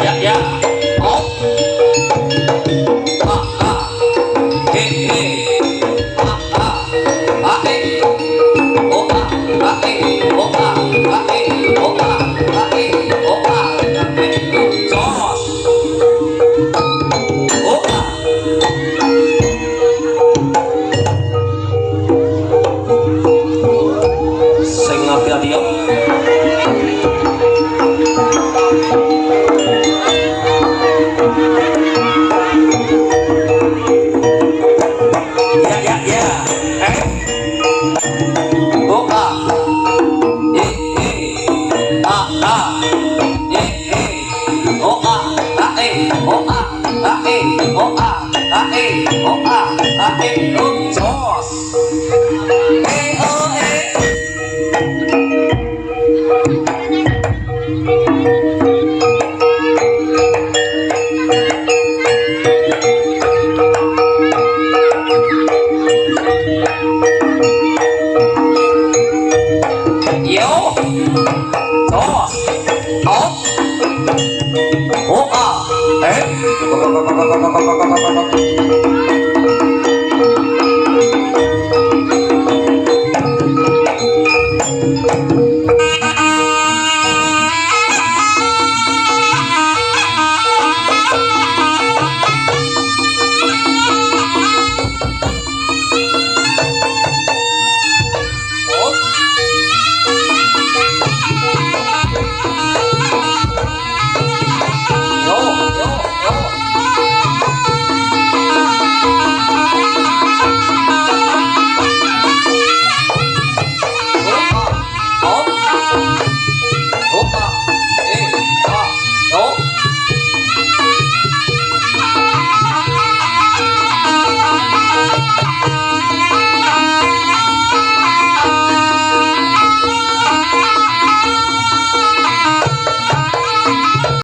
Ya ya. Oh. Ah ah. He he. Ah ah. Ah eh. Oh ah. Ah eh. Oh ah. Ah eh. Oh ah. Ah eh. Oh ah. Ah eh. Jos. Oh ah. Sing ati-ati yo. Ya ya ya. Oh ah. Ah ah. Oh ah. Ah oh ah. Ah oh ah. Ah oh ah. Ah jos. Oh yo. Jos. Oh. Oh ah.